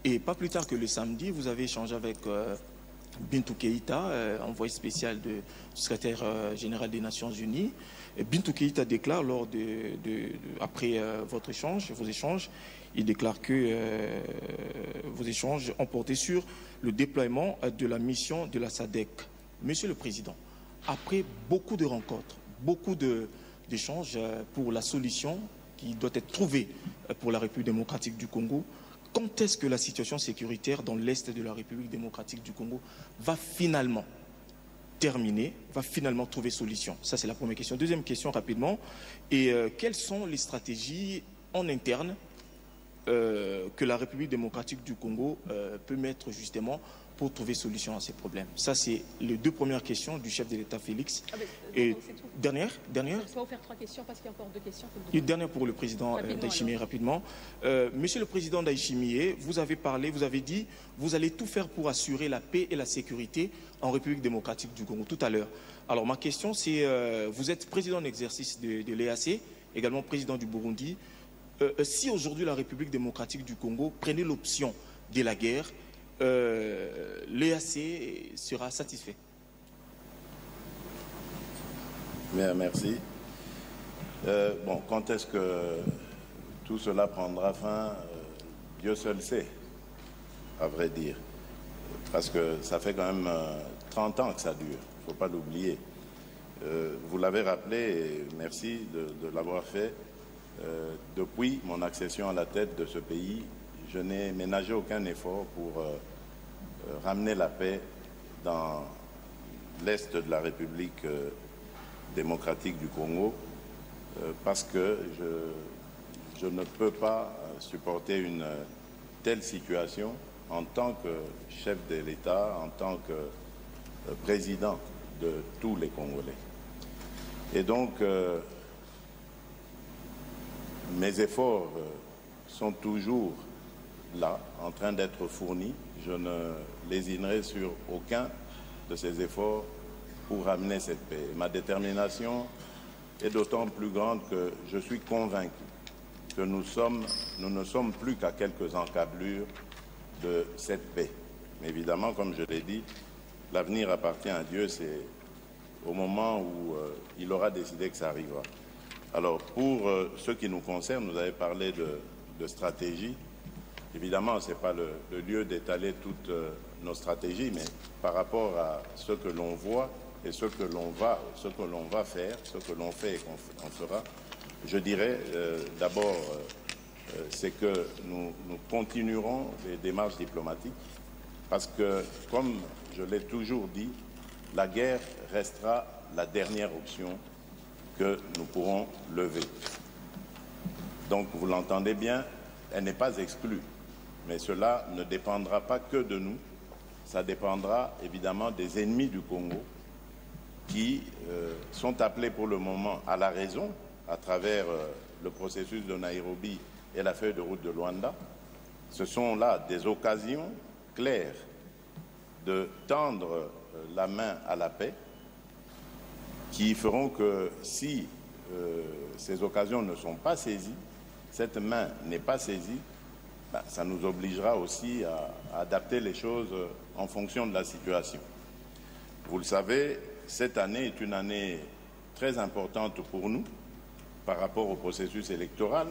Et pas plus tard que le samedi, vous avez échangé avec Bintou Keïta, envoyé spécial du secrétaire général des Nations Unies. Et Bintou Keïta déclare après votre échange, vos échanges, il déclare que vos échanges ont porté sur le déploiement de la mission de la SADC. Monsieur le Président, après beaucoup de rencontres, beaucoup d'échanges pour la solution qui doit être trouvée pour la République démocratique du Congo, quand est-ce que la situation sécuritaire dans l'Est de la République démocratique du Congo va finalement terminer, va finalement trouver solution? Ça, c'est la première question. Deuxième question, rapidement. Et quelles sont les stratégies en interne que la République démocratique du Congo peut mettre justement pour trouver solution à ces problèmes? Ça, c'est les deux premières questions du chef de l'État Félix. Et dernière. Je vais vous faire 3 questions parce qu'il y a encore 2 questions. Une dernière pour le président Ndayishimiye, rapidement. Monsieur le président Ndayishimiye, vous avez parlé, vous avez dit, vous allez tout faire pour assurer la paix et la sécurité en République démocratique du Congo tout à l'heure. Alors ma question, c'est, vous êtes président en exercice de l'EAC, également président du Burundi. Si aujourd'hui la République démocratique du Congo prenait l'option de la guerre, l'EAC sera satisfait? Bien, merci. Bon, quand est-ce que tout cela prendra fin, Dieu seul sait, à vrai dire. Parce que ça fait quand même 30 ans que ça dure, il ne faut pas l'oublier. Vous l'avez rappelé, et merci de l'avoir fait. Depuis mon accession à la tête de ce pays, je n'ai ménagé aucun effort pour ramener la paix dans l'Est de la République démocratique du Congo, parce que je ne peux pas supporter une telle situation en tant que chef de l'État, en tant que président de tous les Congolais. Et donc, mes efforts sont toujours là, en train d'être fournis. Je ne lésinerai sur aucun de ces efforts pour ramener cette paix. Ma détermination est d'autant plus grande que je suis convaincu que nous ne sommes plus qu'à quelques encablures de cette paix. Mais évidemment, comme je l'ai dit, l'avenir appartient à Dieu, c'est au moment où il aura décidé que ça arrivera. Alors, pour ce qui nous concerne, vous avez parlé de stratégie. Évidemment, ce n'est pas le lieu d'étaler toutes nos stratégies, mais par rapport à ce que l'on voit et ce que l'on va faire, ce que l'on fait et qu'on fera, je dirais d'abord, c'est que nous continuerons les démarches diplomatiques, parce que, comme je l'ai toujours dit, la guerre restera la dernière option que nous pourrons lever. Donc, vous l'entendez bien, elle n'est pas exclue. Mais cela ne dépendra pas que de nous, ça dépendra évidemment des ennemis du Congo qui sont appelés pour le moment à la raison à travers le processus de Nairobi et la feuille de route de Luanda. Ce sont là des occasions claires de tendre la main à la paix qui feront que si ces occasions ne sont pas saisies, cette main n'est pas saisie, ça nous obligera aussi à adapter les choses en fonction de la situation. Vous le savez, cette année est une année très importante pour nous par rapport au processus électoral,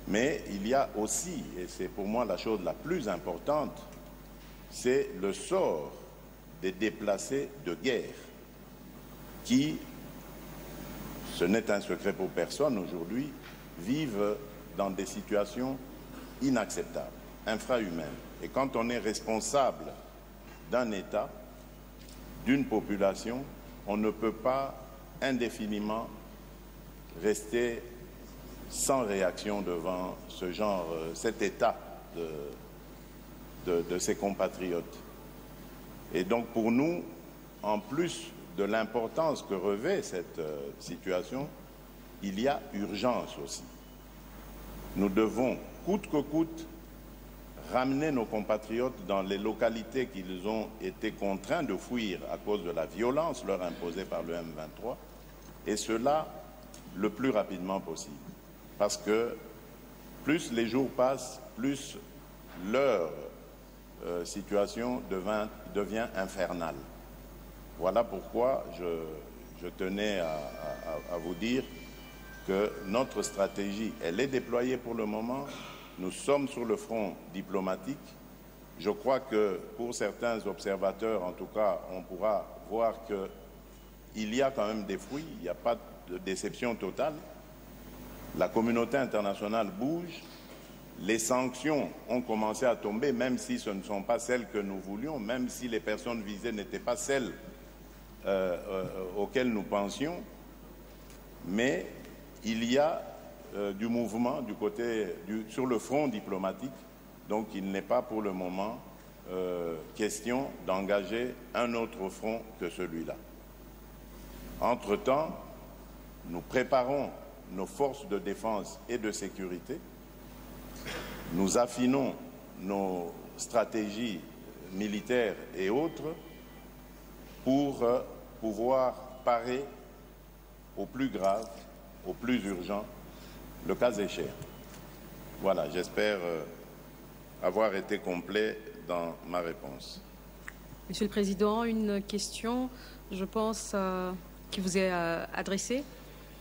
mais il y a aussi, et c'est pour moi la chose la plus importante, c'est le sort des déplacés de guerre qui, ce n'est un secret pour personne aujourd'hui, vivent dans des situations inacceptables, infrahumaines. Et quand on est responsable d'un État, d'une population, on ne peut pas indéfiniment rester sans réaction devant ce genre, cet état de ses compatriotes. Et donc pour nous, en plus de l'importance que revêt cette situation, il y a urgence aussi. Nous devons, coûte que coûte, ramener nos compatriotes dans les localités qu'ils ont été contraints de fuir à cause de la violence leur imposée par le M23, et cela le plus rapidement possible. Parce que plus les jours passent, plus leur situation devient infernale. Voilà pourquoi je tenais à vous dire que notre stratégie, elle est déployée pour le moment. Nous sommes sur le front diplomatique. Je crois que pour certains observateurs, en tout cas, on pourra voir qu'il y a quand même des fruits, il n'y a pas de déception totale. La communauté internationale bouge, les sanctions ont commencé à tomber, même si ce ne sont pas celles que nous voulions, même si les personnes visées n'étaient pas celles auxquelles nous pensions, mais il y a du mouvement sur le front diplomatique, donc il n'est pas pour le moment question d'engager un autre front que celui-là. Entre-temps, nous préparons nos forces de défense et de sécurité, nous affinons nos stratégies militaires et autres pour pouvoir parer au plus grave, au plus urgent, le cas échéant. Voilà, j'espère avoir été complet dans ma réponse. Monsieur le Président, une question, je pense, qui vous est adressée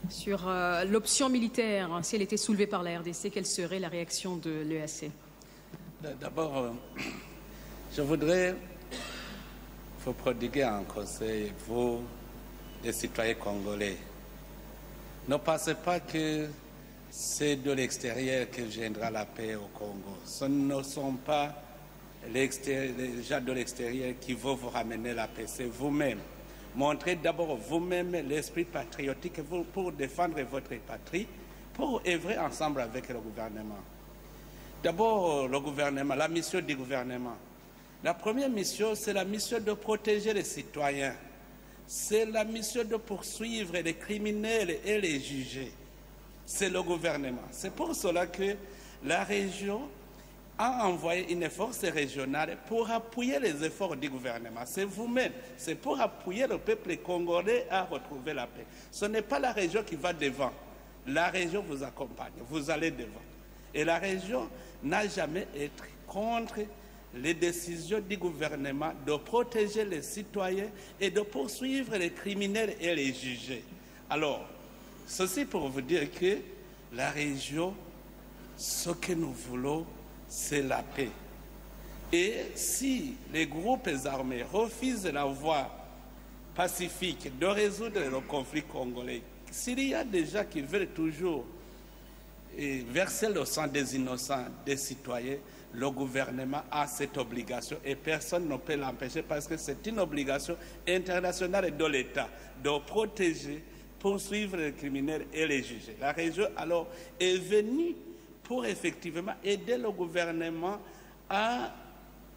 sur l'option militaire. Si elle était soulevée par la RDC, quelle serait la réaction de l'EAC? D'abord, je voudrais vous prodiguer un conseil, vous, les citoyens congolais. Ne pensez pas que c'est de l'extérieur que viendra la paix au Congo. Ce ne sont pas les gens de l'extérieur qui vont vous ramener la paix, c'est vous-même. Montrez d'abord vous-même l'esprit patriotique pour défendre votre patrie, pour œuvrer ensemble avec le gouvernement. D'abord, le gouvernement, la mission du gouvernement. La première mission, c'est la mission de protéger les citoyens. C'est la mission de poursuivre les criminels et les juger. C'est le gouvernement. C'est pour cela que la région a envoyé une force régionale pour appuyer les efforts du gouvernement. C'est vous-même. C'est pour appuyer le peuple congolais à retrouver la paix. Ce n'est pas la région qui va devant. La région vous accompagne. Vous allez devant. Et la région n'a jamais été contre les décisions du gouvernement de protéger les citoyens et de poursuivre les criminels et les juger. Alors, ceci pour vous dire que la région, ce que nous voulons, c'est la paix. Et si les groupes armés refusent la voie pacifique de résoudre le conflit congolais, s'il y a des gens qui veulent toujours verser le sang des innocents, des citoyens, le gouvernement a cette obligation et personne ne peut l'empêcher parce que c'est une obligation internationale de l'État de protéger, poursuivre les criminels et les juger. La région alors est venue pour effectivement aider le gouvernement à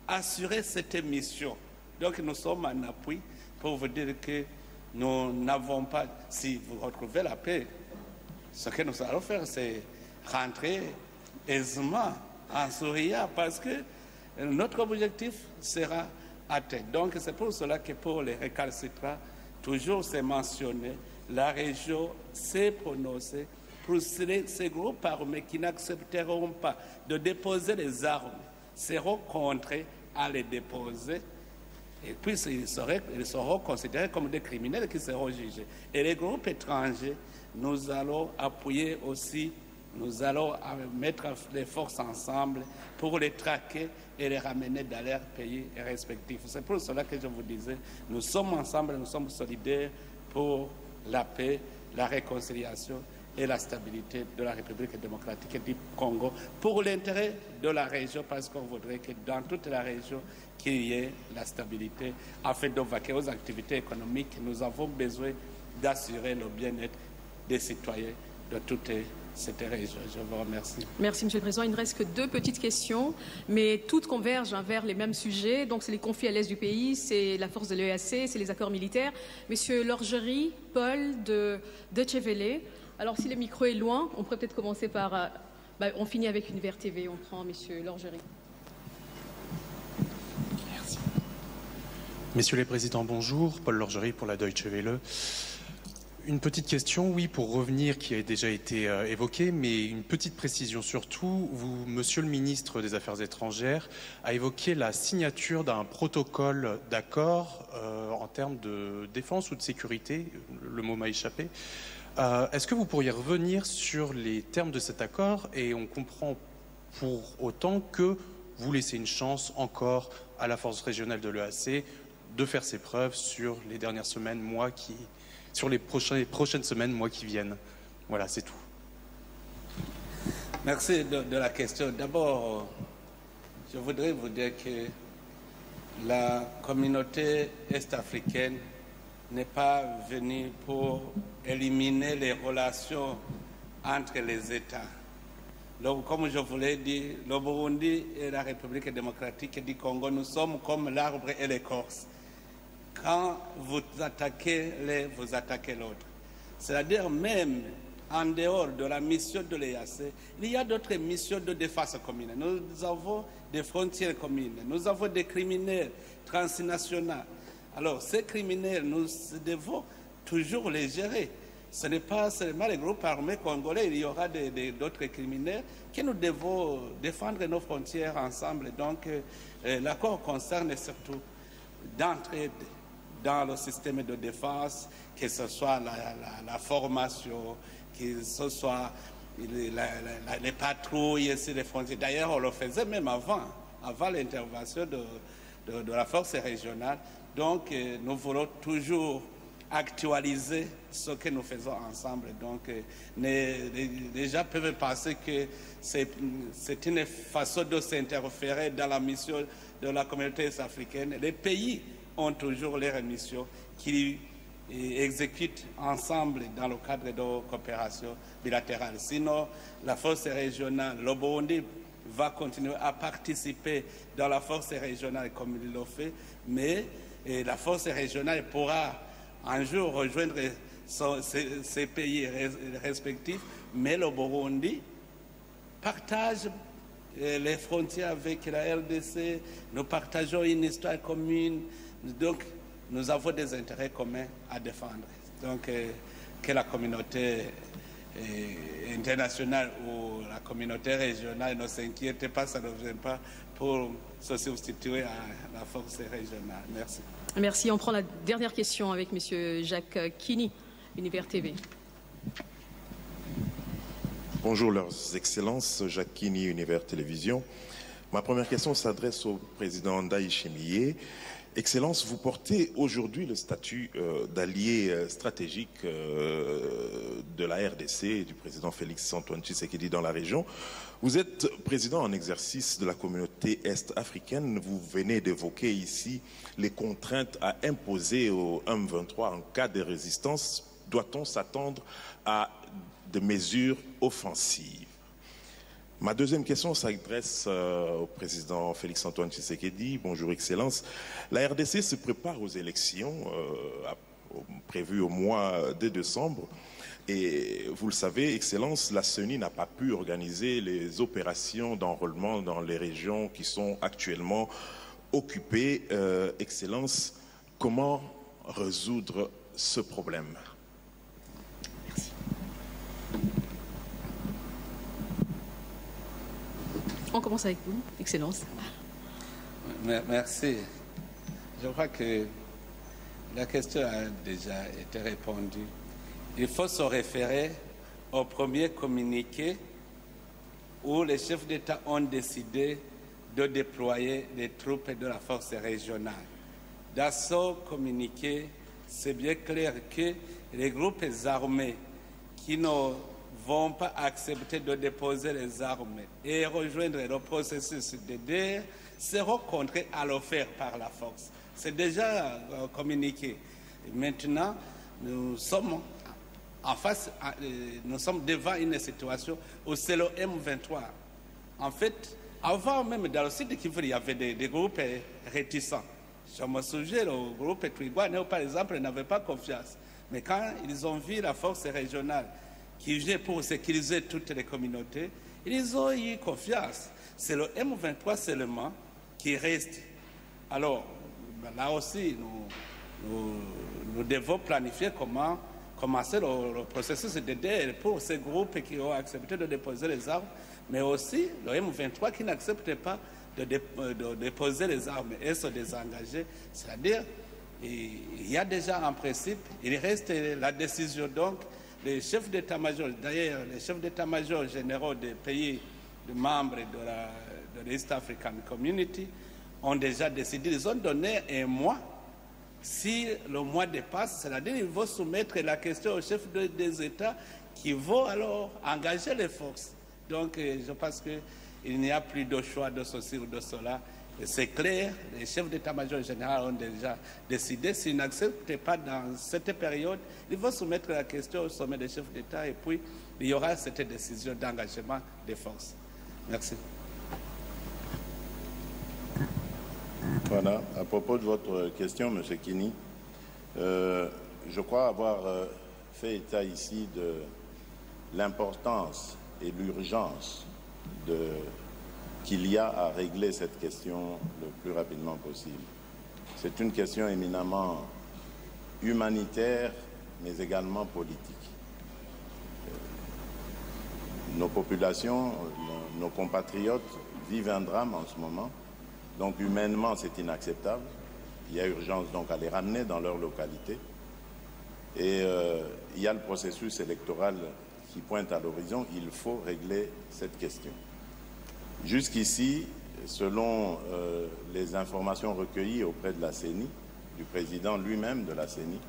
assurer cette mission. Donc nous sommes en appui pour vous dire que nous n'avons pas, si vous retrouvez la paix, ce que nous allons faire, c'est rentrer aisément en souriant parce que notre objectif sera atteint. Donc c'est pour cela que pour les récalcitrants, toujours c'est mentionné, la région s'est prononcée pour ces groupes armés qui n'accepteront pas de déposer les armes, seront contraints à les déposer. Et puis ils seront considérés comme des criminels qui seront jugés. Et les groupes étrangers, nous allons appuyer aussi, nous allons mettre les forces ensemble pour les traquer et les ramener dans leurs pays respectifs. C'est pour cela que je vous disais, nous sommes ensemble, nous sommes solidaires pour la paix, la réconciliation et la stabilité de la République démocratique du Congo, pour l'intérêt de la région, parce qu'on voudrait que dans toute la région, qu'il y ait la stabilité afin de vaquer aux activités économiques. Nous avons besoin d'assurer le bien-être des citoyens de toute cette région. Je vous remercie. Merci, Monsieur le Président. Il ne reste que 2 petites questions, mais toutes convergent vers les mêmes sujets. Donc, c'est les conflits à l'est du pays, c'est la force de l'EAC, c'est les accords militaires. Monsieur Lorgerie, Paul de Deutsche Welle. Alors, si le micro est loin, on pourrait peut-être commencer par... on finit avec Univers TV. On prend Monsieur Lorgerie. Merci. Messieurs les Présidents, bonjour. Paul Lorgerie pour la Deutsche Welle. Une petite question, oui, pour revenir, qui a déjà été évoquée, mais une petite précision surtout. Vous, Monsieur le ministre des Affaires étrangères, a évoqué la signature d'un protocole d'accord en termes de défense ou de sécurité. Le mot m'a échappé. Est-ce que vous pourriez revenir sur les termes de cet accord? Et on comprend pour autant que vous laissez une chance encore à la force régionale de l'EAC de faire ses preuves sur les dernières semaines, sur les prochaines semaines, mois qui viennent. Voilà, c'est tout. Merci de la question. D'abord, je voudrais vous dire que la communauté est-africaine n'est pas venue pour éliminer les relations entre les États. Donc, comme je vous l'ai dit, le Burundi et la République démocratique du Congo, nous sommes comme l'arbre et l'écorce. Quand vous attaquez l'un, vous attaquez l'autre. C'est-à-dire même en dehors de la mission de l'EAC, il y a d'autres missions de défense commune. Nous avons des frontières communes, nous avons des criminels transnationaux. Alors ces criminels, nous devons toujours les gérer. Ce n'est pas seulement les groupes armés congolais, il y aura d'autres criminels que nous devons défendre nos frontières ensemble. Donc l'accord concerne surtout d'entraide dans le système de défense, que ce soit la formation, que ce soit les patrouilles sur les frontières. D'ailleurs, on le faisait même avant l'intervention de la force régionale. Donc, nous voulons toujours actualiser ce que nous faisons ensemble. Donc, les gens peuvent penser que c'est une façon de s'interférer dans la mission de la communauté africaine. Les pays ont toujours leurs missions qui exécutent ensemble dans le cadre de coopération bilatérale. Sinon, la force régionale, le Burundi va continuer à participer dans la force régionale comme il le fait, mais la force régionale pourra un jour rejoindre ces pays respectifs, mais le Burundi partage les frontières avec la RDC, nous partageons une histoire commune, donc nous avons des intérêts communs à défendre. Donc que la communauté internationale ou la communauté régionale ne s'inquiète pas, ça ne vient pas pour se substituer à la force régionale. Merci. Merci. On prend la dernière question avec M. Jacques Kini, Univers TV. Bonjour, leurs excellences, Jacques Kini, Univers Télévision. Ma première question s'adresse au président Ndayishimiye. Excellence, vous portez aujourd'hui le statut d'allié stratégique de la RDC et du président Félix-Antoine Tshisekedi dans la région. Vous êtes président en exercice de la communauté est-africaine. Vous venez d'évoquer ici les contraintes à imposer au M23 en cas de résistance. Doit-on s'attendre à des mesures offensives? Ma deuxième question s'adresse au président Félix-Antoine Tshisekedi. Bonjour, Excellence. La RDC se prépare aux élections prévues au mois de décembre. Et vous le savez, Excellence, la CENI n'a pas pu organiser les opérations d'enrôlement dans les régions qui sont actuellement occupées. Excellence, comment résoudre ce problème? On commence avec vous, Excellence. Merci. Je crois que la question a déjà été répondue. Il faut se référer au premier communiqué où les chefs d'État ont décidé de déployer des troupes de la force régionale. Dans ce communiqué, c'est bien clair que les groupes armés qui ne vont pas accepter de déposer les armes et rejoindre le processus de DDR seront contraints à le faire par la force. C'est déjà communiqué. Maintenant, nous sommes nous sommes devant une situation où c'est le M23. En fait, avant même dans le site de Kivu, il y avait des groupes réticents. Je me souviens, le groupe Twigwaneho, par exemple, n'avait pas confiance. Mais quand ils ont vu la force régionale qui vient pour sécuriser toutes les communautés, ils ont eu confiance. C'est le M23 seulement qui reste. Alors, là aussi, nous devons planifier comment commencer le processus de délai pour ces groupes qui ont accepté de déposer les armes, mais aussi le M23 qui n'accepte pas de déposer les armes et se désengager. C'est-à-dire, il y a déjà un principe, il reste la décision. Donc, les chefs d'état-major, d'ailleurs, les chefs d'état-major généraux des pays membres de l'East African Community ont déjà décidé, ils ont donné un mois. Si le mois dépasse, c'est-à-dire qu'ils vont soumettre la question aux chefs des États qui vont alors engager les forces. Donc, je pense qu'il n'y a plus de choix de ceci ou de cela. C'est clair, les chefs d'état-major général ont déjà décidé. S'ils n'acceptent pas dans cette période, ils vont soumettre la question au sommet des chefs d'État et puis il y aura cette décision d'engagement des forces. Merci. Voilà, à propos de votre question, M. Kini, je crois avoir fait état ici de l'importance et l'urgence qu'il y a à régler cette question le plus rapidement possible. C'est une question éminemment humanitaire, mais également politique. Nos populations, nos compatriotes vivent un drame en ce moment. Donc humainement, c'est inacceptable. Il y a urgence donc à les ramener dans leur localité. Et il y a le processus électoral qui pointe à l'horizon. Il faut régler cette question. Jusqu'ici, selon les informations recueillies auprès de la CENI, du président lui-même de la CENI,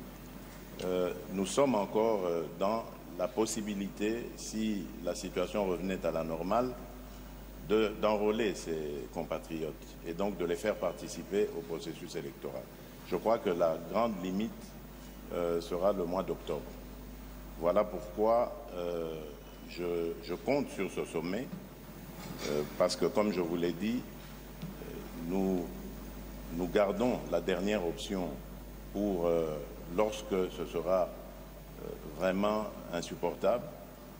nous sommes encore dans la possibilité, si la situation revenait à la normale, d'enrôler ces compatriotes et donc de les faire participer au processus électoral. Je crois que la grande limite sera le mois d'octobre. Voilà pourquoi je compte sur ce sommet, parce que, comme je vous l'ai dit, nous gardons la dernière option pour lorsque ce sera vraiment insupportable.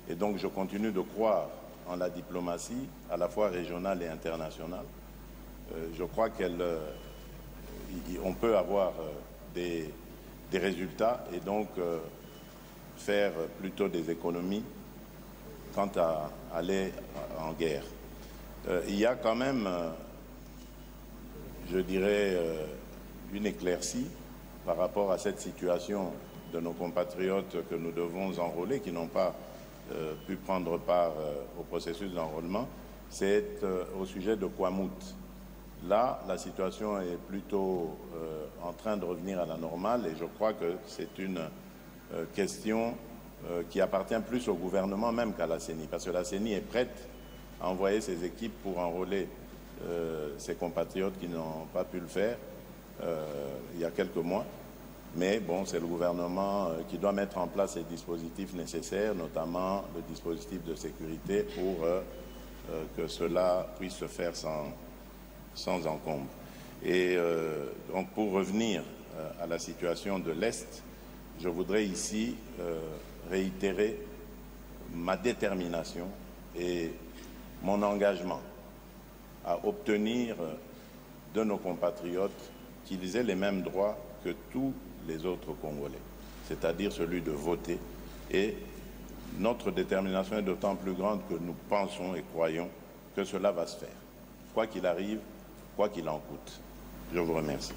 Et donc je continue de croire en la diplomatie, à la fois régionale et internationale. Je crois qu'on peut avoir des résultats et donc faire plutôt des économies quant à aller en guerre. Il y a quand même, je dirais, une éclaircie par rapport à cette situation de nos compatriotes que nous devons enrôler, qui n'ont pas pu prendre part au processus d'enrôlement, c'est au sujet de Kwamut. Là, la situation est plutôt en train de revenir à la normale et je crois que c'est une question qui appartient plus au gouvernement même qu'à la CENI, parce que la CENI est prête à envoyer ses équipes pour enrôler ses compatriotes qui n'ont pas pu le faire il y a quelques mois. Mais bon, c'est le gouvernement qui doit mettre en place les dispositifs nécessaires, notamment le dispositif de sécurité pour que cela puisse se faire sans encombre. Et donc pour revenir à la situation de l'Est, je voudrais ici réitérer ma détermination et mon engagement à obtenir de nos compatriotes qu'ils aient les mêmes droits que tous les autres Congolais, c'est-à-dire celui de voter. Et notre détermination est d'autant plus grande que nous pensons et croyons que cela va se faire, quoi qu'il arrive, quoi qu'il en coûte. Je vous remercie.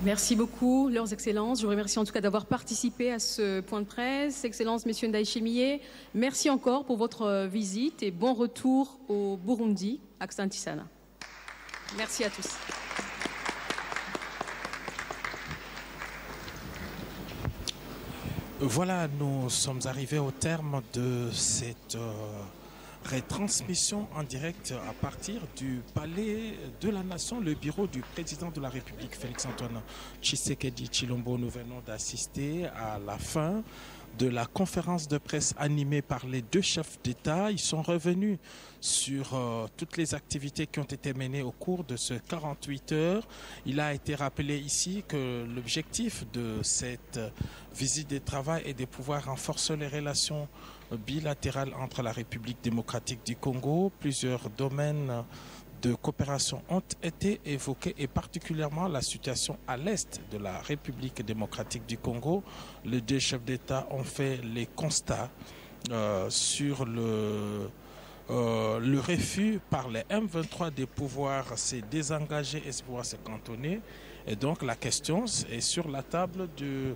Merci beaucoup, Leurs Excellences. Je vous remercie en tout cas d'avoir participé à ce point de presse. Excellences, Messieurs Ndayishimiye, merci encore pour votre visite et bon retour au Burundi, à Xantisana. Merci à tous. Voilà, nous sommes arrivés au terme de cette retransmission en direct à partir du Palais de la Nation, le bureau du président de la République, Félix-Antoine Tshisekedi Tshilombo. Nous venons d'assister à la fin de la conférence de presse animée par les deux chefs d'État. Ils sont revenus sur toutes les activités qui ont été menées au cours de ce 48 heures. Il a été rappelé ici que l'objectif de cette visite de travail est de pouvoir renforcer les relations bilatérales entre la République démocratique du Congo. Plusieurs domaines de coopération ont été évoquées, et particulièrement la situation à l'est de la République démocratique du Congo. Les deux chefs d'État ont fait les constats sur le refus par les M23 de pouvoir se désengager et de pouvoir se cantonner. Et donc la question est sur la table de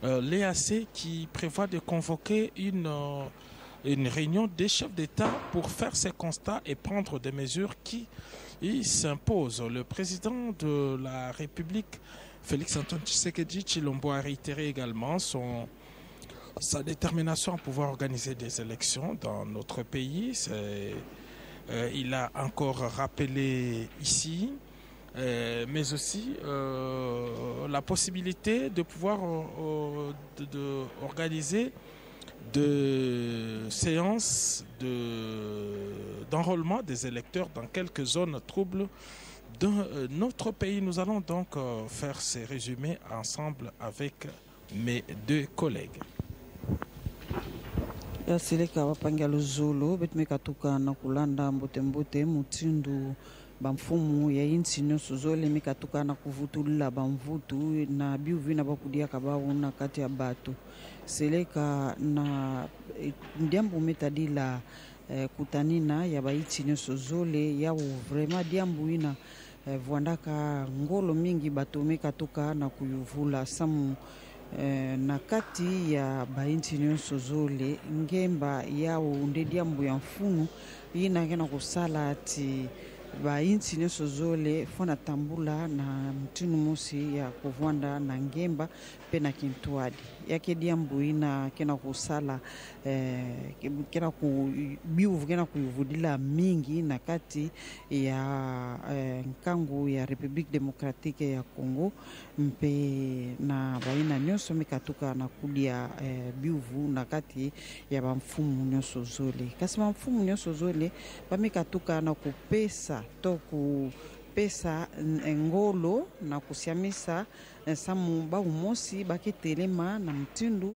l'EAC qui prévoit de convoquer une réunion des chefs d'État pour faire ces constats et prendre des mesures qui s'imposent. Le président de la République, Félix-Antoine Tshisekedi Tshilombo, a réitéré également sa détermination à pouvoir organiser des élections dans notre pays. Il a encore rappelé ici, mais aussi la possibilité de pouvoir organiser de séances d'enrôlement des électeurs dans quelques zones troubles de notre pays. Nous allons donc faire ces résumés ensemble avec mes deux collègues. Yasileka wapangalo zolo betumeka tuka na kulanda mbote mutindu bamfumu ya insi nyonso zolemeka tuka na kuvutulila bamvutu na biuvi na bakudia kabauna kati ya bato seleka na ndiambu metadila kutanina ya baiti nyonso zole ya vraiment diambu ina vuandaka ngolo mingi bato meka tuka na kuyuvula samu na kati ya bainti nyonso zole ngemba yao nde diambu ya mfunu ina kena kusala ati bainti nyonso zole fona tambula na mtinu mosi ya kuvwanda na ngemba pe na kintuadi yake diambu ina kena kusala kena kubiuvu kena kuyuvudila mingi na kati ya nkangu ya République démocratique ya Congo mpe na baina nyonso mikatuka na kudia biuvu na kati ya bamfumu nyonso zole kasi bamfumu nyonso zole bamikatuka na kupesa to kupesa ngolo na kusiamisa samu ba umosi bakitelema na mtindu